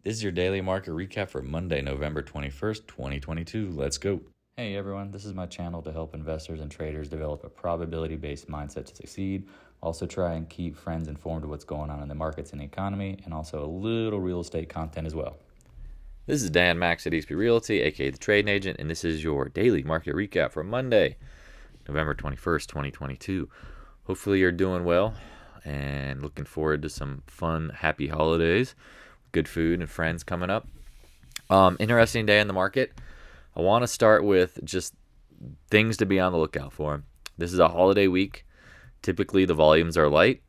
This is your daily market recap for Monday, November 21st, 2022. Let's go. Hey everyone, this is my channel to help investors and traders develop a probability-based mindset to succeed. Also try and keep friends informed of what's going on in the markets and the economy, and also a little real estate content as well. This is Dan Max at Eastby Realty, aka the Trading Agent, and this is your daily market recap for Monday, November 21st, 2022. Hopefully you're doing well and looking forward to some fun, happy holidays, good food and friends coming up. Interesting day in the market. I want to start with just things to be on the lookout for. This is a holiday week. Typically the volumes are light.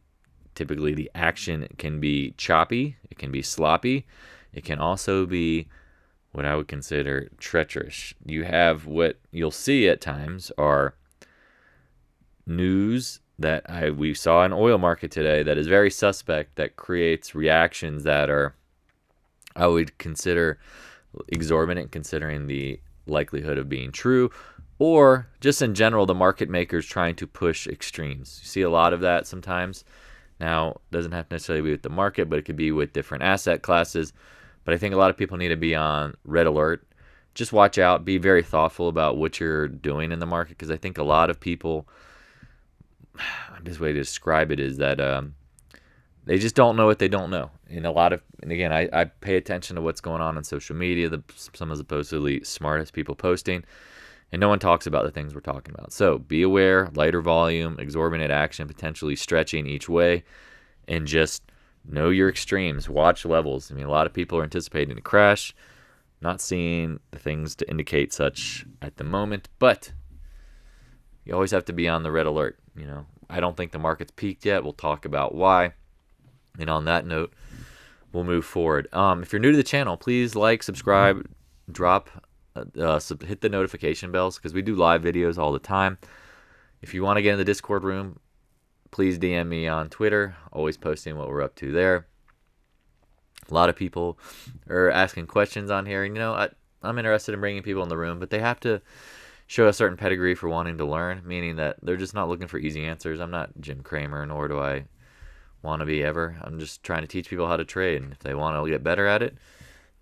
Typically the action can be choppy. It can be sloppy. It can also be what I would consider treacherous. You have what you'll see at times are news that we saw in oil market today that is very suspect, that creates reactions that are, I would consider, exorbitant considering the likelihood of being true, or just in general the market makers trying to push extremes. You see a lot of that sometimes. Now, it doesn't have to necessarily be with the market, but it could be with different asset classes. But I think a lot of people need to be on red alert. Just watch out, be very thoughtful about what you're doing in the market, because I think a lot of people, the best way to describe it is that they just don't know what they don't know. And again, I pay attention to what's going on social media, some of the supposedly smartest people posting, and no one talks about the things we're talking about. So be aware, lighter volume, exorbitant action, potentially stretching each way, and just know your extremes. Watch levels. I mean, a lot of people are anticipating a crash, not seeing the things to indicate such at the moment, but you always have to be on the red alert. I don't think the market's peaked yet. We'll talk about why. And on that note, we'll move forward. If you're new to the channel, please like, subscribe, hit the notification bells, because we do live videos all the time. If you want to get in the Discord room, please DM me on Twitter. Always posting what we're up to there. A lot of people are asking questions on here. And, I'm interested in bringing people in the room, but they have to show a certain pedigree for wanting to learn, meaning that they're just not looking for easy answers. I'm not Jim Cramer, nor do I want to be ever. I'm just trying to teach people how to trade. And if they want to get better at it,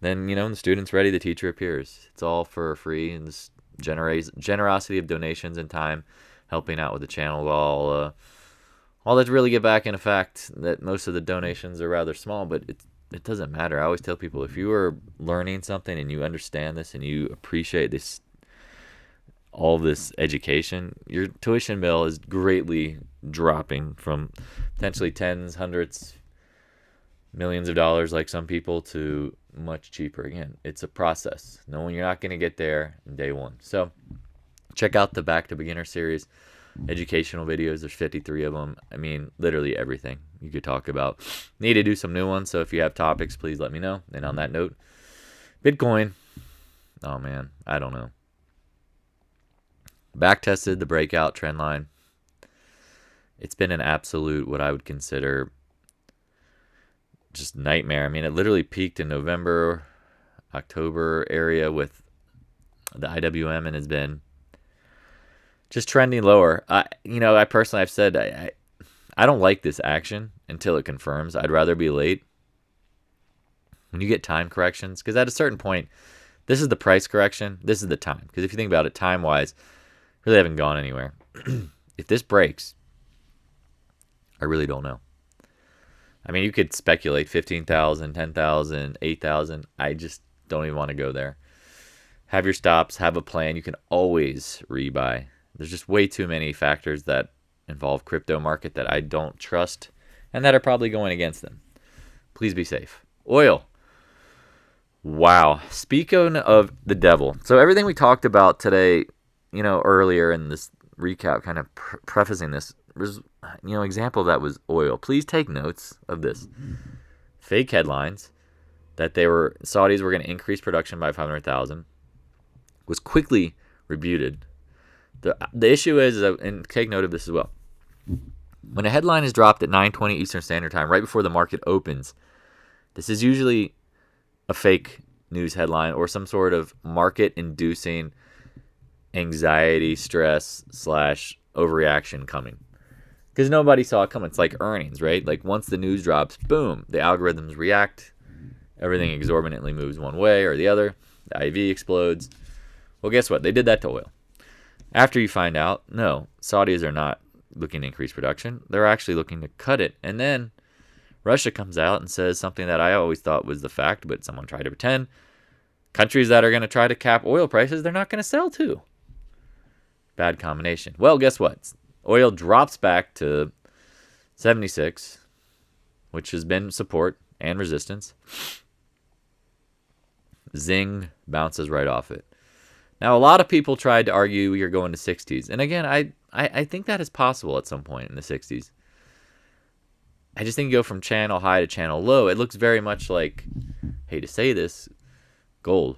then, the student's ready, the teacher appears. It's all for free, and this generosity of donations and time helping out with the channel, all that's really get back in fact that most of the donations are rather small, but it doesn't matter. I always tell people, if you are learning something and you understand this and you appreciate this, all this education, your tuition bill is greatly dropping from potentially tens, hundreds, millions of dollars like some people to much cheaper. Again, it's a process. Knowing you're not going to get there in day one. So check out the Back to Beginner series, educational videos. There's 53 of them. I mean, literally everything you could talk about. Need to do some new ones, so if you have topics, please let me know. And on that note, Bitcoin, oh man, I don't know. Back tested the breakout trend line. It's been an absolute, what I would consider, just nightmare. I mean, it literally peaked in November, October area with the IWM, and has been just trending lower. I personally, I've said I don't like this action until it confirms. I'd rather be late. When you get time corrections, because at a certain point, this is the price correction, this is the time. Because if you think about it time-wise, really haven't gone anywhere. If this breaks, I really don't know. I mean, you could speculate 15,000, 10,000, 8,000. I just don't even want to go there. Have your stops, have a plan. You can always rebuy. There's just way too many factors that involve crypto market that I don't trust and that are probably going against them. Please be safe. Oil. Wow. Speaking of the devil. So everything we talked about today, earlier in this recap, kind of prefacing this, was, example of that was oil. Please take notes of this. Fake headlines that Saudis were going to increase production by 500,000 was quickly refuted. The issue is, and take note of this as well, when a headline is dropped at 9:20 Eastern Standard Time, right before the market opens, this is usually a fake news headline or some sort of market-inducing anxiety, stress / overreaction coming. Because nobody saw it coming. It's like earnings, right? Like once the news drops, boom, the algorithms react everything exorbitantly moves one way or the other. The IV explodes. Well, guess what? They did that to oil. After you find out, no, Saudis are not looking to increase production. They're actually looking to cut it. And then Russia comes out and says something that I always thought was the fact, but someone tried to pretend. Countries that are going to try to cap oil prices, they're not going to sell to. Bad combination. Well, guess what? Oil drops back to 76, which has been support and resistance. Zing, bounces right off it. Now, a lot of people tried to argue you're going to 60s. And again, I think that is possible at some point in the 60s. I just think you go from channel high to channel low. It looks very much like, hate to say this, gold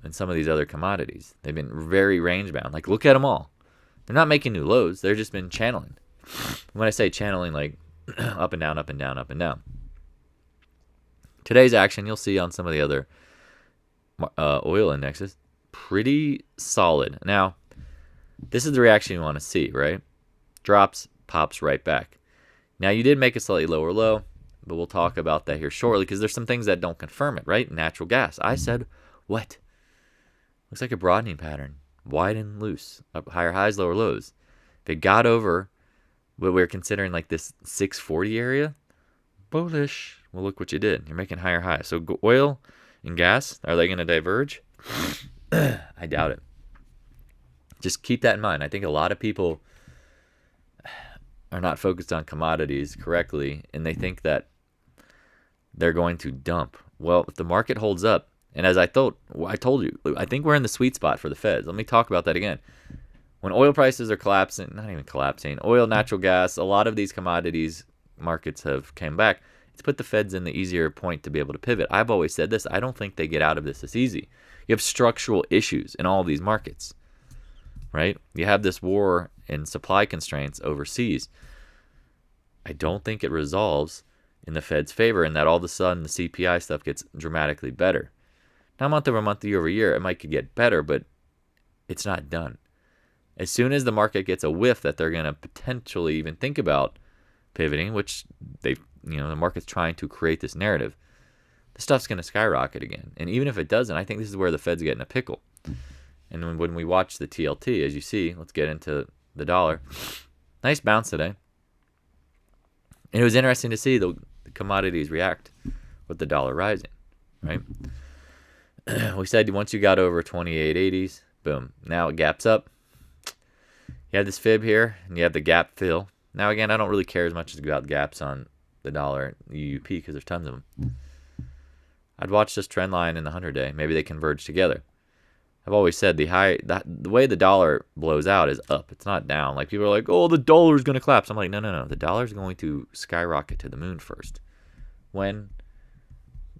and some of these other commodities. They've been very range bound. Like, look at them all. They're not making new lows. They've just been channeling. When I say channeling, like up and down, up and down, up and down. Today's action, you'll see on some of the other oil indexes, pretty solid. Now, this is the reaction you want to see, right? Drops, pops right back. Now, you did make a slightly lower low, but we'll talk about that here shortly because there's some things that don't confirm it, right? Natural gas. I said, what? Looks like a broadening pattern. Wide and loose. Up higher highs, lower lows. If it got over what we're considering like this 640 area, bullish. Well, look what you did. You're making higher highs. So oil and gas, are they going to diverge? I doubt it. Just keep that in mind. I think a lot of people are not focused on commodities correctly, and they think that they're going to dump. Well, if the market holds up, and as I told you, I think we're in the sweet spot for the Feds. Let me talk about that again. When oil prices are collapsing, not even collapsing, oil, natural gas, a lot of these commodities markets have came back. It's put the Feds in the easier point to be able to pivot. I've always said this. I don't think they get out of this as easy. You have structural issues in all of these markets, right? You have this war and supply constraints overseas. I don't think it resolves in the Fed's favor and that all of a sudden the CPI stuff gets dramatically better. Now, month over month, year over year, it might get better, but it's not done. As soon as the market gets a whiff that they're going to potentially even think about pivoting, which the market's trying to create this narrative, the stuff's going to skyrocket again. And even if it doesn't, I think this is where the Fed's getting a pickle. And when we watch the TLT, as you see, let's get into the dollar. Nice bounce today. And it was interesting to see the commodities react with the dollar rising, right? We said once you got over 28.80s, boom. Now it gaps up. You have this fib here, and you have the gap fill. Now, again, I don't really care as much about gaps on the dollar UUP because there's tons of them. I'd watch this trend line in the 100-day. Maybe they converge together. I've always said the way the dollar blows out is up. It's not down. Like, people are like, oh, the dollar's going to collapse. I'm like, no. The dollar's going to skyrocket to the moon first. When?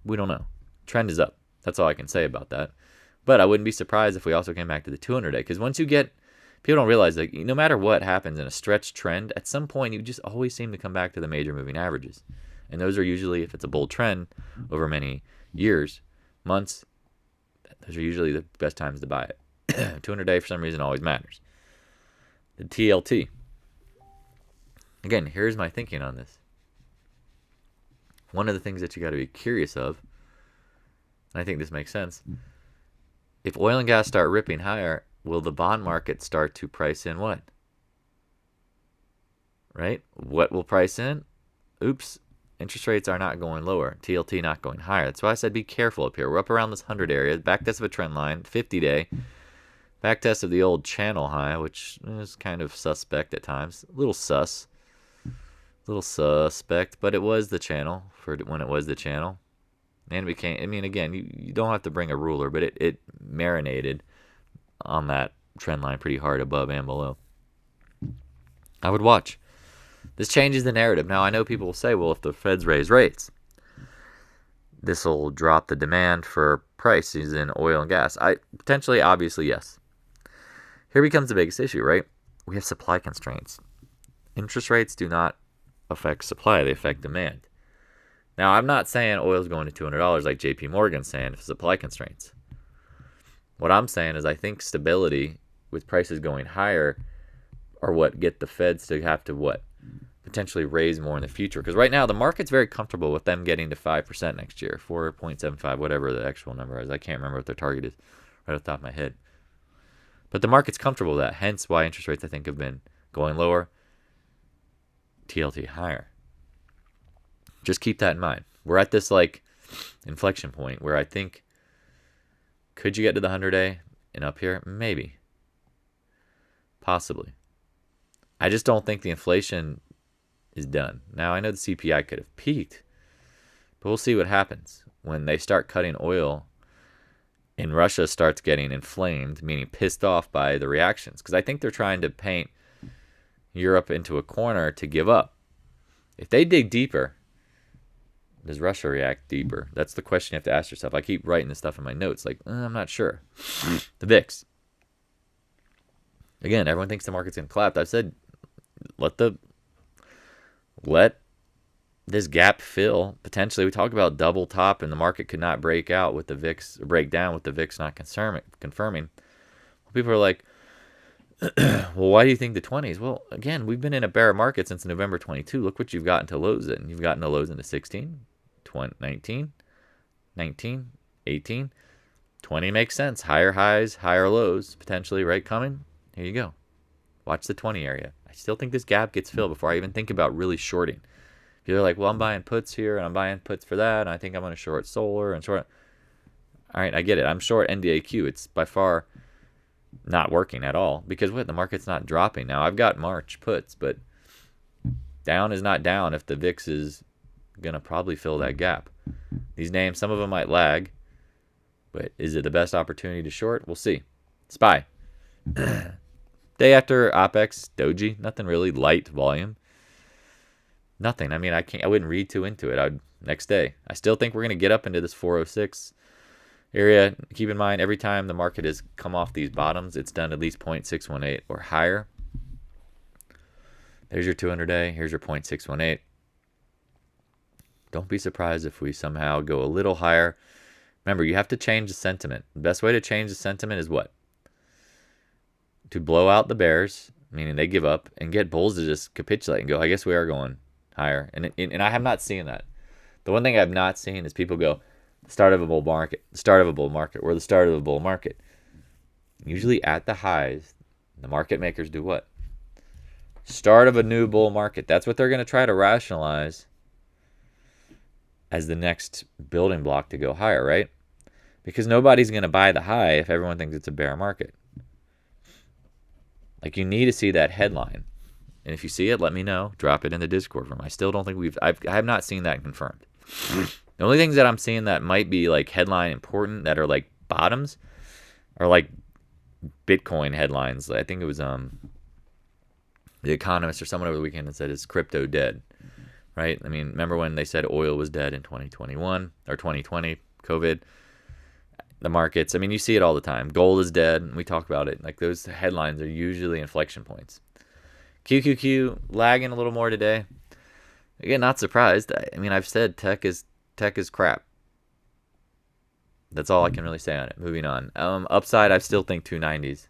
We don't know. Trend is up. That's all I can say about that. But I wouldn't be surprised if we also came back to the 200-day. Because once you get, people don't realize that no matter what happens in a stretched trend, at some point you just always seem to come back to the major moving averages. And those are usually, if it's a bull trend over many years, months, those are usually the best times to buy it. 200-day for some reason always matters. The TLT. Again, here's my thinking on this. One of the things that you got to be curious of, and I think this makes sense, if oil and gas start ripping higher, will the bond market start to price in what? Right? What will price in? Oops. Interest rates are not going lower. TLT not going higher. That's why I said be careful up here. We're up around this 100 area. Back test of a trend line. 50-day. Back test of the old channel high, which is kind of suspect at times. A little suspect, but it was the channel for when it was the channel. And it became, I mean, again, you don't have to bring a ruler, but it marinated on that trend line pretty hard above and below. I would watch. This changes the narrative. Now, I know people will say, well, if the Feds raise rates, this will drop the demand for prices in oil and gas. Potentially, obviously, yes. Here becomes the biggest issue, right? We have supply constraints. Interest rates do not affect supply. They affect demand. Now, I'm not saying oil is going to $200 like JP Morgan's saying for supply constraints. What I'm saying is I think stability with prices going higher are what get the Feds to have to what? potentially raise more in the future. Because right now the market's very comfortable with them getting to 5% next year, 4.75, whatever the actual number is. I can't remember what their target is right off the top of my head. But the market's comfortable with that, hence why interest rates, I think, have been going lower, TLT higher. Just keep that in mind. We're at this like inflection point where I think, could you get to the 100-day and up here? Maybe. Possibly. I just don't think the inflation is done. Now, I know the CPI could have peaked, but we'll see what happens when they start cutting oil and Russia starts getting inflamed, meaning pissed off by the reactions. Because I think they're trying to paint Europe into a corner to give up. If they dig deeper, does Russia react deeper? That's the question you have to ask yourself. I keep writing this stuff in my notes, like, I'm not sure. The VIX. Again, everyone thinks the market's going to collapse. I've said, let this gap fill. Potentially, we talk about double top, and the market could not break out with the VIX, break down with the VIX not confirming. People are like, well, why do you think the 20s? Well, again, we've been in a bear market since November 22. Look what you've gotten to lows in. You've gotten to lows into 16, 20, 19, 18. 20 makes sense. Higher highs, higher lows, potentially, right, coming. Here you go. Watch the 20 area. I still think this gap gets filled before I even think about really shorting. If you're like, well, I'm buying puts here, and I'm buying puts for that, and I think I'm going to short solar and short. All right, I get it. I'm short NDAQ. It's by far not working at all because the market's not dropping. Now, I've got March puts, but down is not down if the VIX is going to probably fill that gap. These names, some of them might lag, but is it the best opportunity to short? We'll see. SPY. Day after OPEX, Doji, nothing really, light volume. Nothing. I mean, I wouldn't read too into it. Next day. I still think we're going to get up into this 406 area. Keep in mind, every time the market has come off these bottoms, it's done at least 0.618 or higher. There's your 200-day. Here's your 0.618. Don't be surprised if we somehow go a little higher. Remember, you have to change the sentiment. The best way to change the sentiment is what? To blow out the bears, meaning they give up, and get bulls to just capitulate and go, I guess we are going higher. And I have not seen that. The one thing I've not seen is people go, start of a bull market, start of a bull market. We're the start of a bull market. Usually at the highs, the market makers do what? Start of a new bull market. That's what they're going to try to rationalize as the next building block to go higher, right? Because nobody's going to buy the high if everyone thinks it's a bear market. Like, you need to see that headline. And if you see it, let me know. Drop it in the Discord room. I still don't think I have not seen that confirmed. The only things that I'm seeing that might be like headline important that are like bottoms are like Bitcoin headlines. I think it was The Economist or someone over the weekend that said, is crypto dead? Right? I mean, remember when they said oil was dead in 2021 or 2020, COVID? The markets, I mean, you see it all the time. Gold is dead, and we talk about it. Like, those headlines are usually inflection points. QQQ lagging a little more today. Again, not surprised. I mean, I've said tech is crap. That's all I can really say on it. Moving on. Upside, I still think 290s.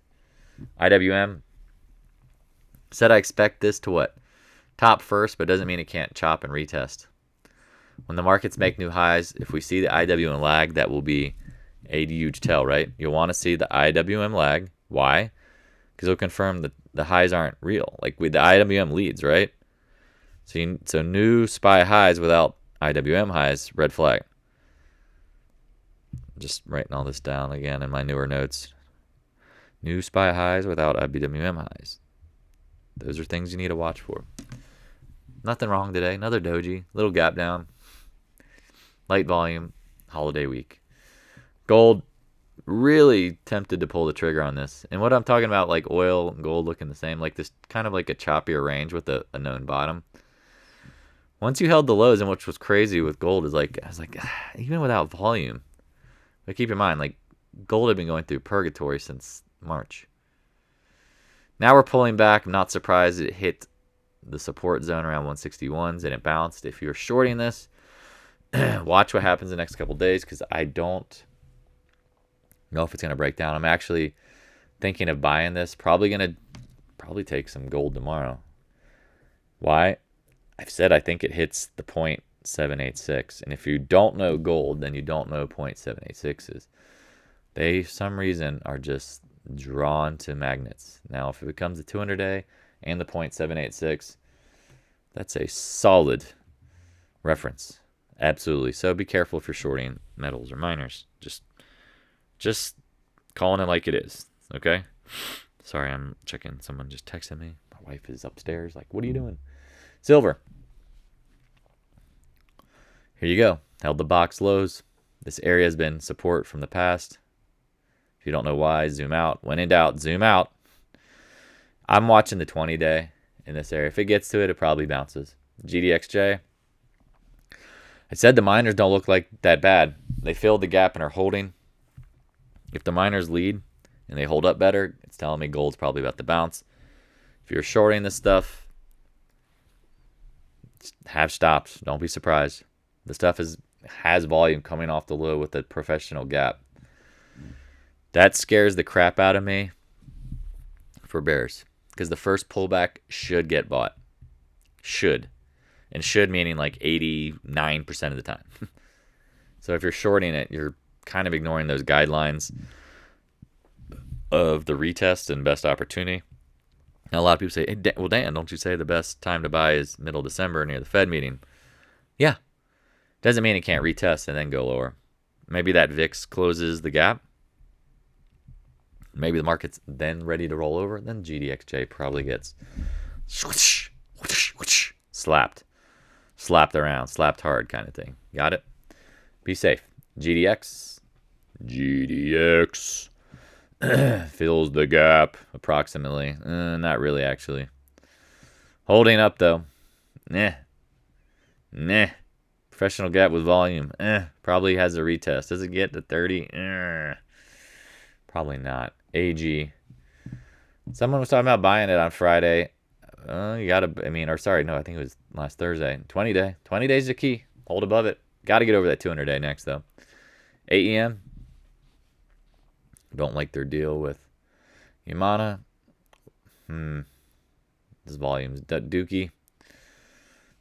IWM said I expect this to what? Top first, but doesn't mean it can't chop and retest. When the markets make new highs, if we see the IWM lag, that will be a huge tell, right? You'll want to see the IWM lag. Why? Because it'll confirm that the highs aren't real. Like, with the IWM leads, right? So new SPY highs without IWM highs, red flag. Just writing all this down again in my newer notes. New SPY highs without IWM highs. Those are things you need to watch for. Nothing wrong today. Another doji. Little gap down. Light volume. Holiday week. Gold, really tempted to pull the trigger on this. And what I'm talking about, like oil and gold looking the same, like this kind of like a choppier range with a known bottom. Once you held the lows, and which was crazy with gold, is like, I was like, even without volume. But keep in mind, like, gold had been going through purgatory since March. Now we're pulling back. I'm not surprised it hit the support zone around 161s and it bounced. If you're shorting this, watch what happens the next couple days, because I don't know if it's going to break down. I'm actually thinking of buying this. Probably take some gold tomorrow. Why? I've said I think it hits the 0.786. And if you don't know gold, then you don't know 0.786 is. They, for some reason, are just drawn to magnets. Now, if it becomes a 200-day and the 0.786, that's a solid reference. Absolutely. So be careful if you're shorting metals or miners. Just calling it like it is. Okay? Sorry, I'm checking. Someone just texted me. My wife is upstairs. Like, what are you doing? Silver. Here you go. Held the box lows. This area has been support from the past. If you don't know why, zoom out. When in doubt, zoom out. I'm watching the 20-day in this area. If it gets to it, it probably bounces. GDXJ. I said the miners don't look like that bad. They filled the gap and are holding. If the miners lead and they hold up better, it's telling me gold's probably about to bounce. If you're shorting this stuff, have stops. Don't be surprised. The stuff has volume coming off the low with a professional gap. That scares the crap out of me for bears, because the first pullback should get bought. Should. And should meaning like 89% of the time. So if you're shorting it, you're kind of ignoring those guidelines of the retest and best opportunity. Now, a lot of people say, hey, well, Dan, don't you say the best time to buy is middle December near the Fed meeting? Yeah. Doesn't mean it can't retest and then go lower. Maybe that VIX closes the gap. Maybe the market's then ready to roll over. Then GDXJ probably gets slapped. Slapped around. Slapped hard kind of thing. Got it? Be safe. GDX fills the gap approximately. Not really, actually. Holding up, though. Nah. Professional gap with volume. Probably has a retest. Does it get to 30? Probably not. AG. Someone was talking about buying it on Friday. You gotta, I think it was last Thursday. 20 day. 20 days is the key. Hold above it. Gotta get over that 200 day next, though. AEM. Don't like their deal with Yamana. This volume's Dookie.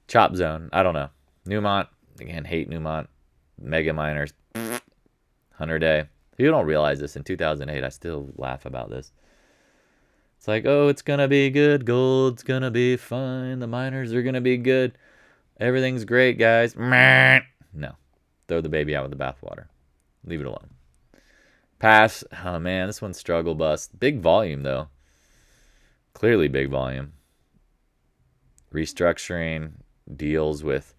Chop zone. I don't know. Newmont. Again, hate Newmont. Mega miners. 100 day. You don't realize this. In 2008, I still laugh about this. It's like, oh, it's going to be good. Gold's going to be fine. The miners are going to be good. Everything's great, guys. No. Throw the baby out with the bathwater. Leave it alone. PAAS. Oh, man, this one's struggle bust. Big volume, though. Clearly big volume. Restructuring deals with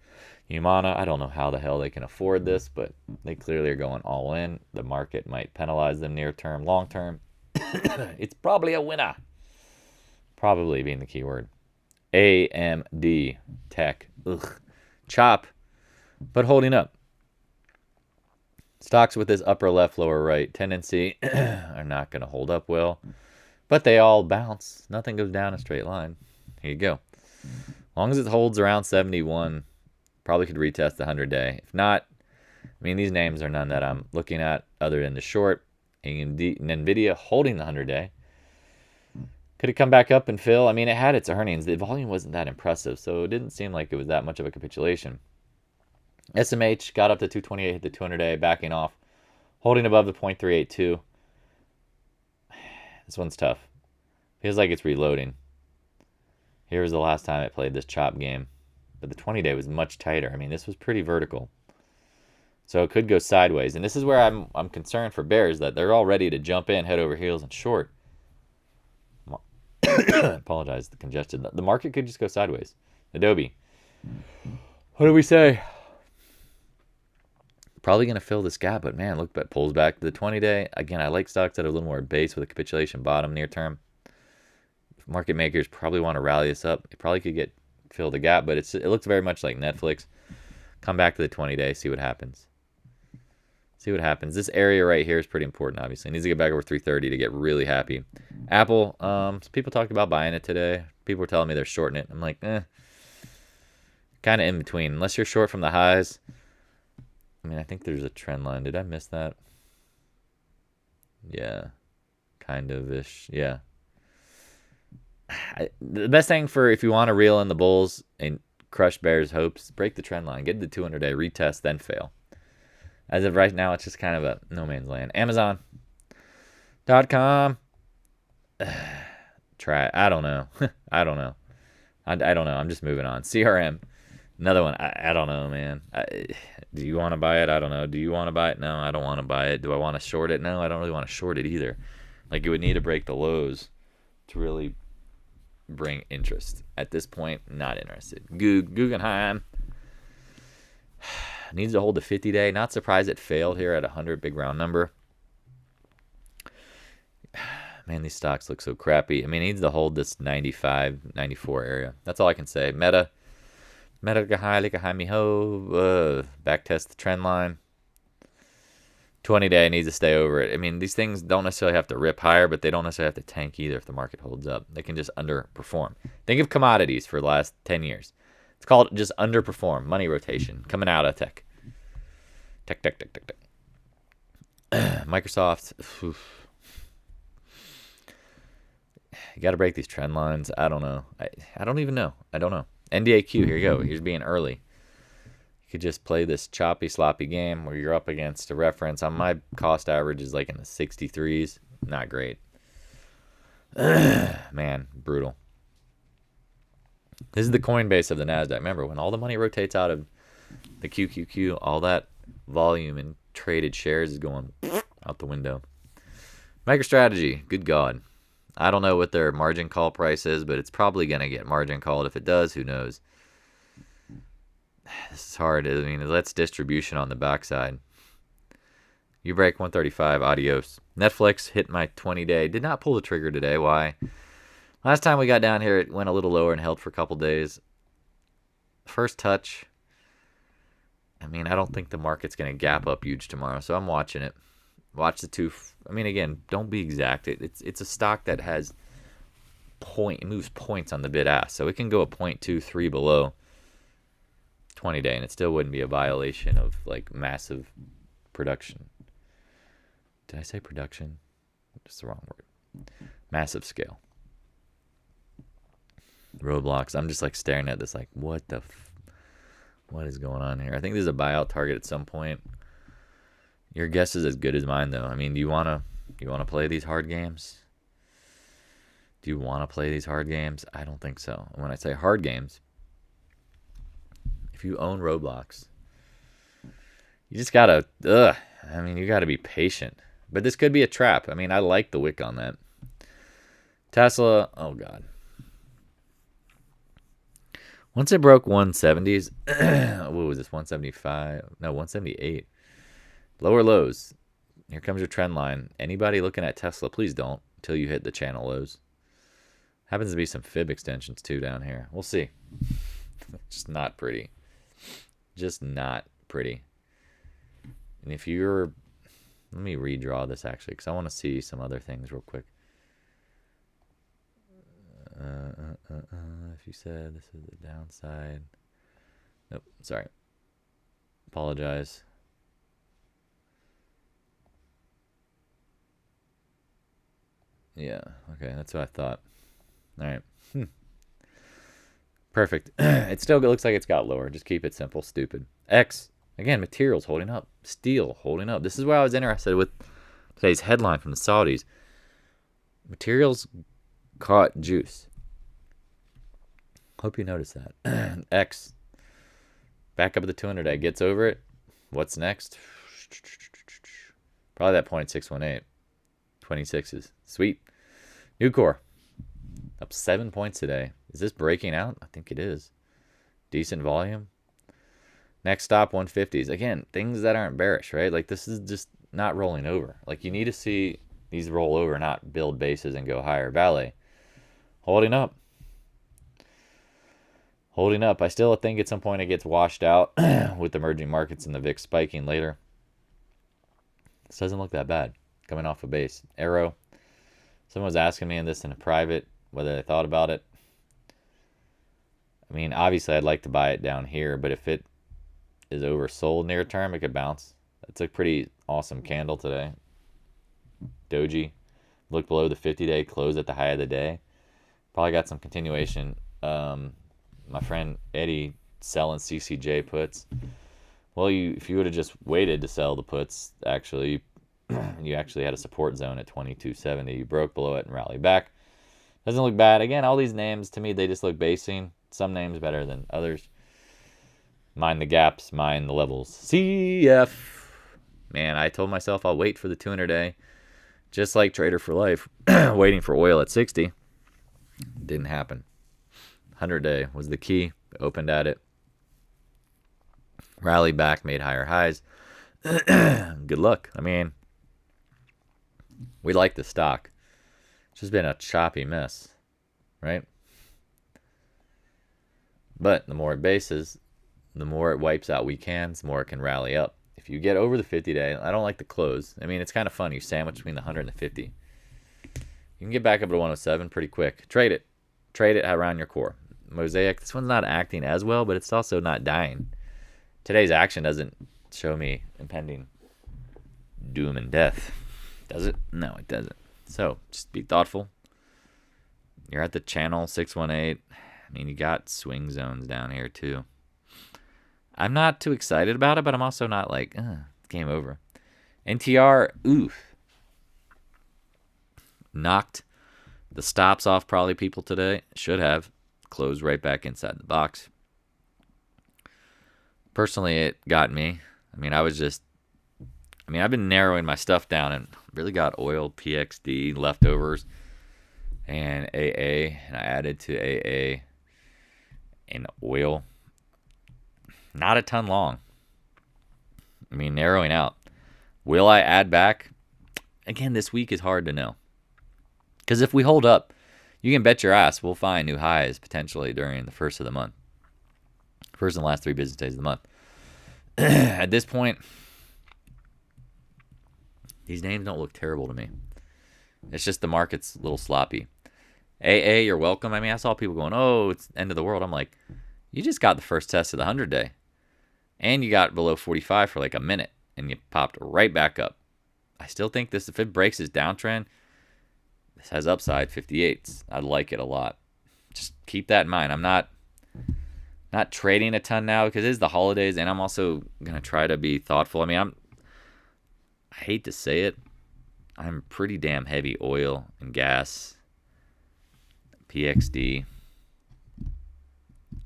Humana. I don't know how the hell they can afford this, but they clearly are going all in. The market might penalize them near term, long term. It's probably a winner. Probably being the key word. AMD Tech. Ugh. Chop, but holding up. Stocks with this upper left, lower right tendency are not going to hold up well, but they all bounce. Nothing goes down a straight line. Here you go. As long as it holds around 71, probably could retest the 100 day. If not, these names are none that I'm looking at other than the short. NVIDIA holding the 100 day. Could it come back up and fill? It had its earnings. The volume wasn't that impressive, so it didn't seem like it was that much of a capitulation. SMH got up to 228, hit the 200 day, backing off. Holding above the 0.382. This one's tough. Feels like it's reloading. Here was the last time I played this chop game. But the 20 day was much tighter. This was pretty vertical. So it could go sideways. And this is where I'm concerned for bears, that they're all ready to jump in, head over heels, and short. Apologize, the congestion. The market could just go sideways. Adobe. What do we say? Probably going to fill this gap, but man, look, pulls back to the 20 day. Again, I like stocks that are a little more base with a capitulation bottom near term. Market makers probably want to rally this up. It probably could fill the gap, but it looks very much like Netflix. Come back to the 20 day, see what happens. This area right here is pretty important, obviously. It needs to get back over 330 to get really happy. Apple, people talked about buying it today. People were telling me they're shorting it. I'm like, kind of in between. Unless you're short from the highs. I think there's a trend line. Did I miss that? Yeah. Kind of-ish. Yeah. The best thing for if you want to reel in the bulls and crush bears' hopes, break the trend line, get the 200-day retest, then fail. As of right now, it's just kind of a no man's land. Amazon.com. Try it. I don't know. I don't know. I don't know. I'm just moving on. CRM. Another one. I don't know, man. Do you want to buy it? I don't know. Do you want to buy it? No, I don't want to buy it. Do I want to short it? No, I don't really want to short it either. Like, it would need to break the lows to really bring interest. At this point, not interested. Guggenheim needs to hold the 50-day. Not surprised it failed here at 100, big round number. Man, these stocks look so crappy. I mean, it needs to hold this 95, 94 area. That's all I can say. Meta miho. Back test the trend line. 20-day needs to stay over it. I mean, these things don't necessarily have to rip higher, but they don't necessarily have to tank either if the market holds up. They can just underperform. Think of commodities for the last 10 years. It's called just underperform. Money rotation. Coming out of tech. Tech. Microsoft. Oof. You got to break these trend lines. I don't know. I don't even know. I don't know. NDAQ, here you go. Here's being early. You could just play this choppy, sloppy game where you're up against a reference. On my cost average is like in the 63s. Not great. Man, brutal. This is the Coinbase of the NASDAQ. Remember, when all the money rotates out of the QQQ, all that volume and traded shares is going out the window. MicroStrategy, good God. I don't know what their margin call price is, but it's probably going to get margin called. If it does, who knows? This is hard. I mean, that's distribution on the backside. You break 135, adios. Netflix hit my 20-day. Did not pull the trigger today. Why? Last time we got down here, it went a little lower and held for a couple days. First touch. I mean, I don't think the market's going to gap up huge tomorrow, so I'm watching it. Watch the two. I mean, again, don't be exact. It's a stock that has it moves points on the bid ask, so it can go a 0.23 below 20-day, and it still wouldn't be a violation of like massive production. Did I say production? That's the wrong word. Massive scale. Roadblocks. I'm just like staring at this like, what is going on here? I think there's a buyout target at some point. Your guess is as good as mine, though. I mean, do you want to play these hard games? Do you want to play these hard games? I don't think so. And when I say hard games, if you own Roblox, you just gotta. I mean, you gotta be patient. But this could be a trap. I mean, I like the wick on that. Tesla. Oh God. Once it broke 170s, what was this? 175? No, 178. Lower lows. Here comes your trend line. Anybody looking at Tesla, please don't until you hit the channel lows. Happens to be some fib extensions too down here. We'll see. Just not pretty. Just not pretty. And if you're... Let me redraw this actually because I want to see some other things real quick. If you said this is the downside. Nope, sorry. Apologize. Yeah, okay, that's what I thought. All right. Perfect. It still looks like it's got lower. Just keep it simple, stupid. X, again, materials holding up. Steel holding up. This is why I was interested with today's headline from the Saudis. Materials caught juice. Hope you noticed that. X, back up at the 200-day. Gets over it. What's next? Probably that 0.618. 26s. Sweet. Nucor. Up 7 points today. Is this breaking out? I think it is. Decent volume. Next stop, 150s. Again, things that aren't bearish, right? Like, this is just not rolling over. Like, you need to see these roll over, not build bases and go higher. VALE. Holding up. Holding up. I still think at some point it gets washed out with emerging markets and the VIX spiking later. This doesn't look that bad. Coming off a base. Arrow. Someone was asking me in this in a private whether I thought about it. I mean, obviously I'd like to buy it down here, but if it is oversold near term, it could bounce. That's a pretty awesome candle today. Doji. Look below the 50-day, close at the high of the day. Probably got some continuation. My friend Eddie selling CCJ puts. Well, if you would have just waited to sell the puts, actually, you actually had a support zone at 22.70. You broke below it and rallied back. Doesn't look bad. Again, all these names, to me, they just look basing. Some names better than others. Mind the gaps, mind the levels. CF. Man, I told myself I'll wait for the 200-day. Just like Trader for Life, waiting for oil at 60. Didn't happen. 100-day was the key. Opened at it. Rallied back, made higher highs. Good luck. I mean, we like the stock. It's just been a choppy mess, right? But the more it bases, the more it wipes out weak hands, the more it can rally up. If you get over the 50-day, I don't like the close. I mean, it's kind of fun. You sandwich between the 100 and the 50. You can get back up to 107 pretty quick. Trade it. Trade it around your core. Mosaic, this one's not acting as well, but it's also not dying. Today's action doesn't show me impending doom and death. Does it? No, it doesn't. So, just be thoughtful. You're at the channel 618. I mean, you got swing zones down here, too. I'm not too excited about it, but I'm also not like, game over. NTR, oof. Knocked the stops off probably people today. Should have. Closed right back inside the box. Personally, it got me. I mean, I've been narrowing my stuff down and really got oil, PXD, leftovers, and AA. And I added to AA and oil. Not a ton long. I mean, narrowing out. Will I add back? Again, this week is hard to know. Because if we hold up, you can bet your ass we'll find new highs potentially during the first of the month. First and last 3 business days of the month. At this point, these names don't look terrible to me. It's just the market's a little sloppy. AA, you're welcome. I mean, I saw people going, oh, it's the end of the world. I'm like, you just got the first test of the 100-day. And you got below 45 for like a minute. And you popped right back up. I still think this, if it breaks this downtrend, this has upside 58s. I like it a lot. Just keep that in mind. I'm not trading a ton now because it is the holidays, and I'm also going to try to be thoughtful. I mean, I hate to say it. I'm pretty damn heavy oil and gas. PXD.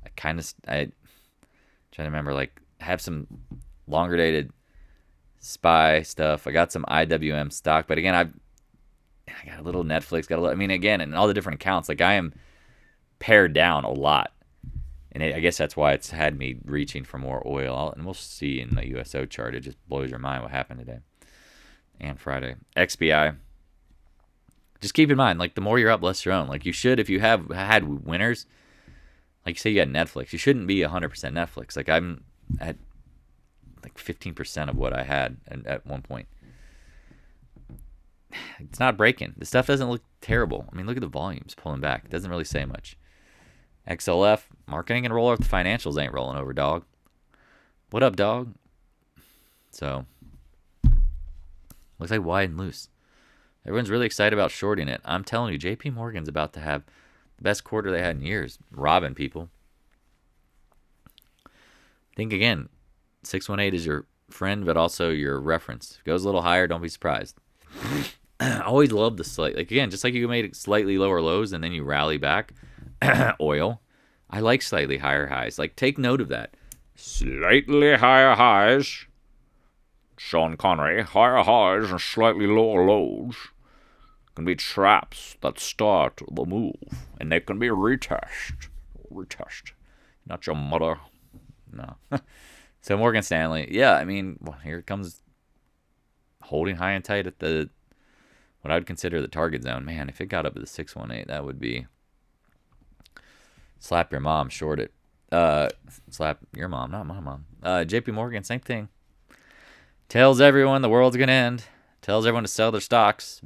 I trying to remember, like, I have some longer dated SPY stuff. I got some IWM stock, but again, I got a little Netflix, I mean, again, and all the different accounts, like I am pared down a lot. And I guess that's why it's had me reaching for more oil. And we'll see in the USO chart. It just blows your mind what happened today and Friday. XBI. Just keep in mind, like, the more you're up, less you're own. Like, you should, if you have had winners, like you say you got Netflix, you shouldn't be 100% Netflix. Like, I'm at like 15% of what I had at one point. It's not breaking. The stuff doesn't look terrible. I mean, look at the volumes pulling back. It doesn't really say much. XLF, marketing and roll up the financials ain't rolling over, dog. What up, dog? So, looks like wide and loose. Everyone's really excited about shorting it. I'm telling you, JP Morgan's about to have the best quarter they had in years, robbing people. Think again, 618 is your friend, but also your reference. If it goes a little higher, don't be surprised. I always love the slight, like, again, just like you made it slightly lower lows and then you rally back. Oil, I like slightly higher highs. Like, take note of that. Slightly higher highs. Sean Connery, higher highs and slightly lower lows can be traps that start the move, and they can be retested. Not your mother. No. So Morgan Stanley, yeah, I mean, well, here it comes, holding high and tight at the what I would consider the target zone. Man, if it got up to the 618, that would be slap your mom, short it. Slap your mom, not my mom. JP Morgan, same thing. Tells everyone the world's gonna end. Tells everyone to sell their stocks.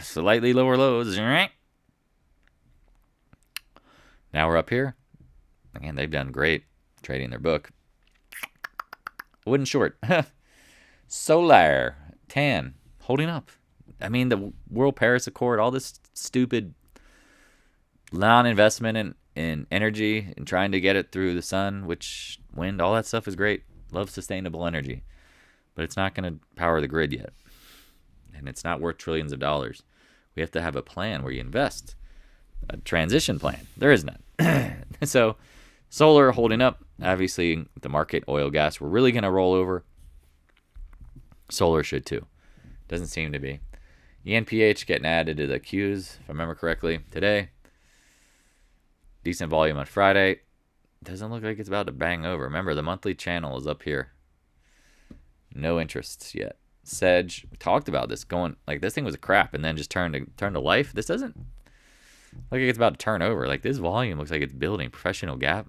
Slightly lower lows. Now we're up here. Again, they've done great trading their book. Wooden short. Solar. Tan. Holding up. I mean, the World Paris Accord, all this stupid non-investment in in energy and trying to get it through the sun, which wind, all that stuff is great. Love sustainable energy. But it's not going to power the grid yet. And it's not worth trillions of dollars. We have to have a plan where you invest. A transition plan. There is none. So solar holding up. Obviously, the market, oil, gas, we're really going to roll over. Solar should too. Doesn't seem to be. ENPH getting added to the queues, if I remember correctly, today. Decent volume on Friday. Doesn't look like it's about to bang over. Remember, the monthly channel is up here. No interests yet. Sedge, we talked about this going like this thing was a crap and then just turned to life. This doesn't look like it's about to turn over. Like this volume looks like it's building. Professional gap.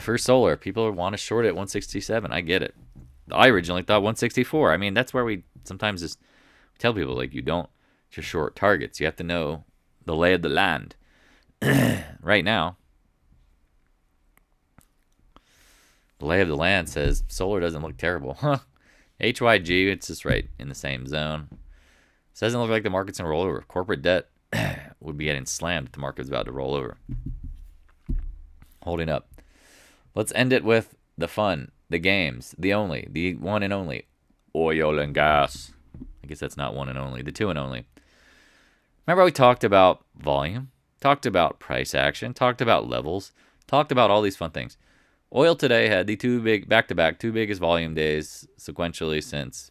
For solar, people want to short it 167. I get it. I originally thought 164. I mean, that's where we sometimes just tell people, like, you don't just short targets. You have to know the lay of the land. Right now, the lay of the land says solar doesn't look terrible. HYG, it's just right in the same zone. It doesn't look like the market's going to roll over. Corporate debt would be getting slammed if the market's about to roll over. Holding up. Let's end it with the fun, the games, the one and only, oil and gas. I guess that's not one and only, the two and only. Remember we talked about volume, talked about price action, talked about levels, talked about all these fun things. Oil today had the two biggest volume days sequentially since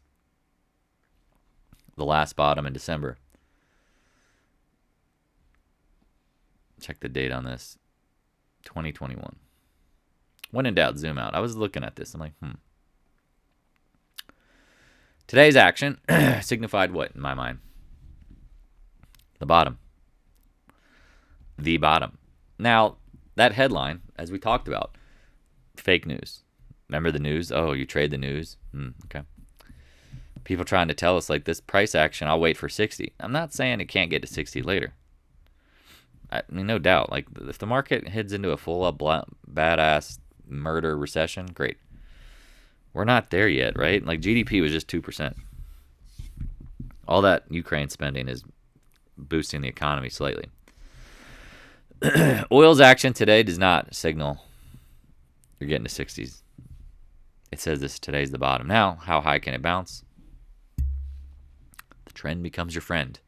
the last bottom in December. Check the date on this. 2021. When in doubt, zoom out. I was looking at this. I'm like, Today's action signified what in my mind? The bottom. The bottom. Now, that headline, as we talked about, fake news. Remember the news? Oh, you trade the news? Okay. People trying to tell us, like, this price action, I'll wait for 60. I'm not saying it can't get to 60 later. I mean, no doubt. Like, if the market heads into a full-up badass murder recession, great. We're not there yet, right? Like, GDP was just 2%. All that Ukraine spending is boosting the economy slightly. Oil's action today does not signal you're getting to 60s. It says today's the bottom. Now, how high can it bounce? The trend becomes your friend.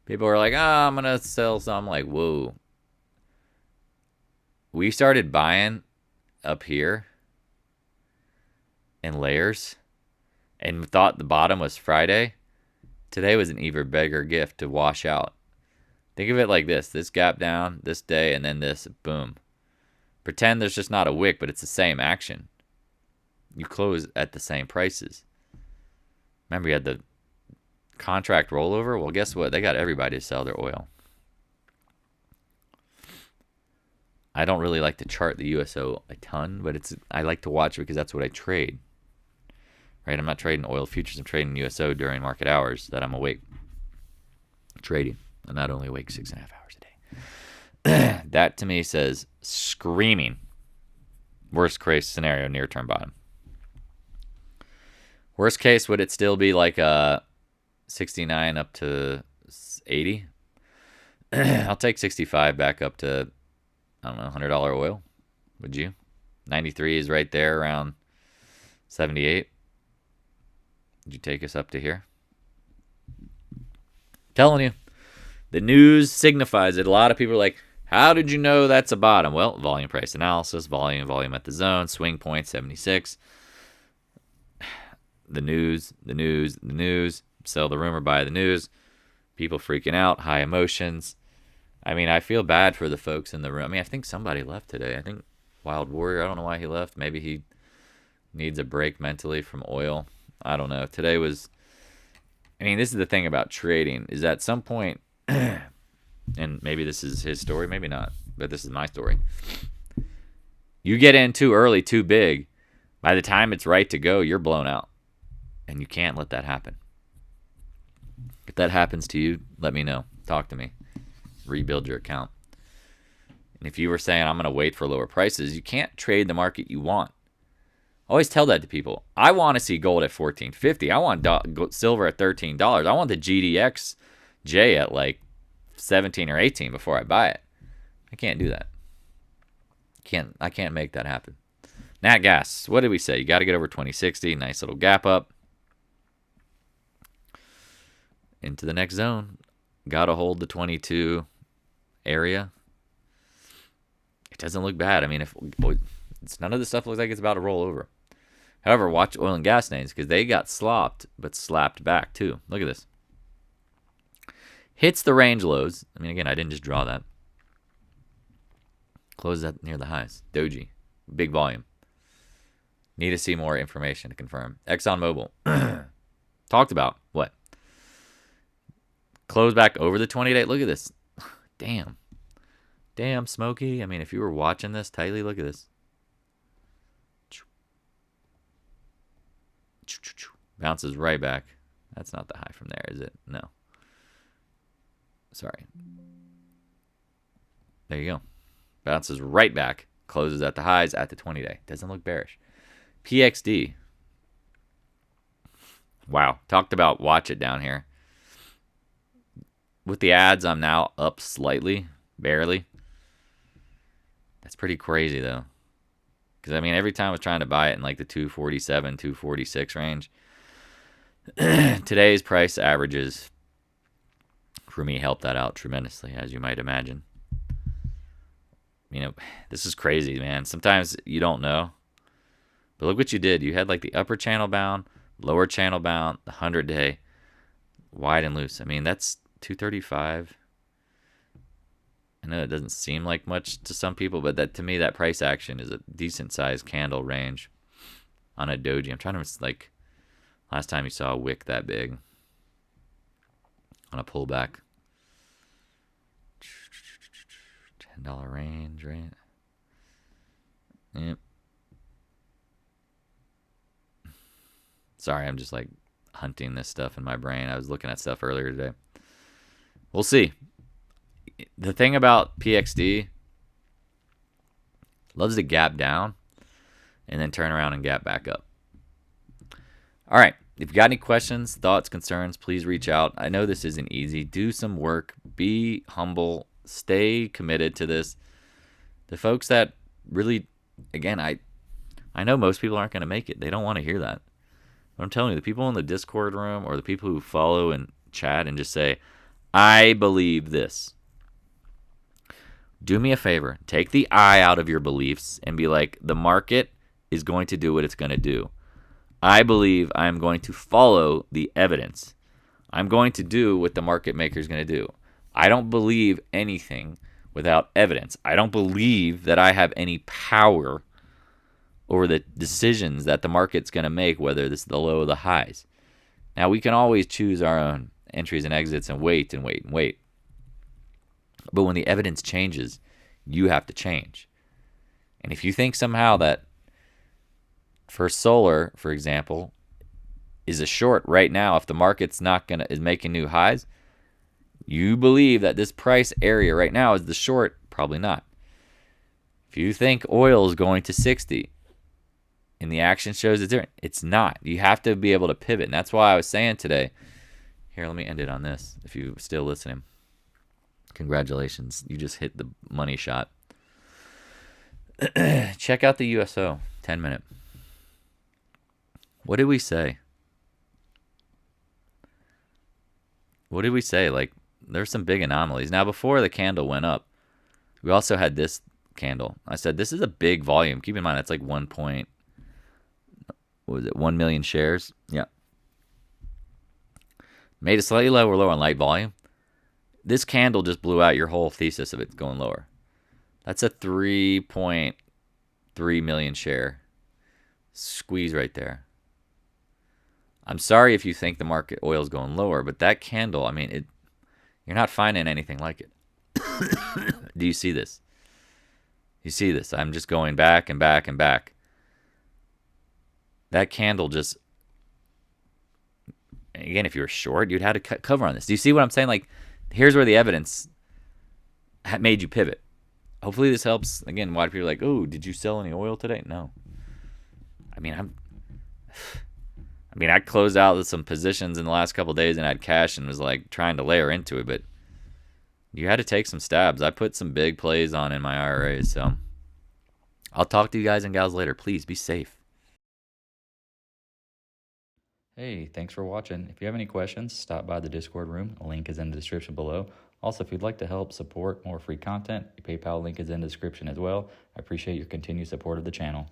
People are like, I'm going to sell some. I'm like, whoa. We started buying up here in layers and thought the bottom was Friday. Today was an even bigger gift to wash out. Think of it like this gap down, this day, and then this, boom. Pretend there's just not a wick, but it's the same action. You close at the same prices. Remember, you had the contract rollover? Well, guess what? They got everybody to sell their oil. I don't really like to chart the USO a ton, but I like to watch it because that's what I trade. Right? I'm not trading oil futures. I'm trading USO during market hours that I'm awake trading. I'm not only awake 6.5 hours a day. That to me says screaming worst case scenario, near term bottom. Worst case, would it still be like a 69 up to 80? I'll take 65 back up to, I don't know, $100 oil. Would you? 93 is right there around 78. Would you take us up to here? Telling you. The news signifies it. A lot of people are like, how did you know that's a bottom? Well, volume price analysis, volume at the zone, swing point 76. The news. Sell the rumor, buy the news. People freaking out, high emotions. I mean, I feel bad for the folks in the room. I mean, I think somebody left today. I think Wild Warrior, I don't know why he left. Maybe he needs a break mentally from oil. I don't know. Today was, I mean, this is the thing about trading, is at some point, and maybe this is his story, maybe not, but this is my story. You get in too early, too big. By the time it's right to go, you're blown out. And you can't let that happen. If that happens to you, let me know. Talk to me. Rebuild your account. And if you were saying, I'm going to wait for lower prices, you can't trade the market you want. Always tell that to people. I want to see gold at $14.50. I want silver at $13. I want the GDXJ at like 17 or 18 before I buy it. I can't do that. I can't make that happen. Nat gas, what did we say? You got to get over 2060. Nice little gap up into the next zone. Got to hold the 22 area. It doesn't look bad. I mean, if none of this stuff looks like it's about to roll over. However, watch oil and gas names because they got slopped but slapped back too. Look at this. Hits the range lows. I mean, again, I didn't just draw that. Closes that near the highs. Doji. Big volume. Need to see more information to confirm. ExxonMobil. Talked about. What? Close back over the 20-day. Look at this. Damn. Damn, Smokey. I mean, if you were watching this tightly, look at this. Bounces right back. That's not the high from there, is it? No. Sorry. There you go. Bounces right back. Closes at the highs at the 20-day. Doesn't look bearish. PXD. Wow. Talked about watch it down here. With the ads, I'm now up slightly. Barely. That's pretty crazy, though. Because, I mean, every time I was trying to buy it in like the 247, 246 range, today's price averages for me helped that out tremendously, as you might imagine. You know, this is crazy, man. Sometimes you don't know. But look what you did. You had like the upper channel bound, lower channel bound, the 100-day, wide and loose. I mean, that's 235. I know it doesn't seem like much to some people, but that to me, that price action is a decent sized candle range on a doji. I'm trying to, like, last time you saw a wick that big on a pullback. $10 range, right? Yep. Sorry, I'm just like hunting this stuff in my brain. I was looking at stuff earlier today. We'll see. The thing about PXD, loves to gap down and then turn around and gap back up. All right. If you got any questions, thoughts, concerns, please reach out. I know this isn't easy. Do some work. Be humble. Stay committed to this. The folks that really, again, I know most people aren't going to make it. They don't want to hear that. But I'm telling you, the people in the Discord room or the people who follow and chat and just say, I believe this. Do me a favor. Take the I out of your beliefs and be like, the market is going to do what it's going to do. I believe I'm going to follow the evidence. I'm going to do what the market maker is going to do. I don't believe anything without evidence. I don't believe that I have any power over the decisions that the market's going to make, whether this is the low or the highs. Now, we can always choose our own entries and exits and wait and wait and wait. But when the evidence changes, you have to change. And if you think somehow that First Solar, for example, is a short right now, if the market's is making new highs, you believe that this price area right now is the short, probably not. If you think oil is going to 60 and the action shows it's different, it's not. You have to be able to pivot. And that's why I was saying today, here, let me end it on this if you're still listening. Congratulations. You just hit the money shot. Check out the USO 10-minute. What did we say? What did we say? Like, there's some big anomalies. Now, before the candle went up, we also had this candle. I said, this is a big volume. Keep in mind, that's like 1 million shares? Yeah. Made a slightly lower on light volume. This candle just blew out your whole thesis of it going lower. That's a 3.3 million share squeeze right there. I'm sorry if you think the market oil is going lower, but that candle, I mean, you're not finding anything like it. Do you see this? You see this? I'm just going back and back and back. That candle just, again, if you were short, you'd have to cover on this. Do you see what I'm saying? Like, here's where the evidence made you pivot. Hopefully this helps. Again, why do people like, oh, did you sell any oil today? No. I closed out with some positions in the last couple of days and had cash and was like trying to layer into it, but you had to take some stabs. I put some big plays on in my IRAs, so I'll talk to you guys and gals later. Please be safe. Hey, thanks for watching. If you have any questions, stop by the Discord room. A link is in the description below. Also, if you'd like to help support more free content, the PayPal link is in the description as well. I appreciate your continued support of the channel.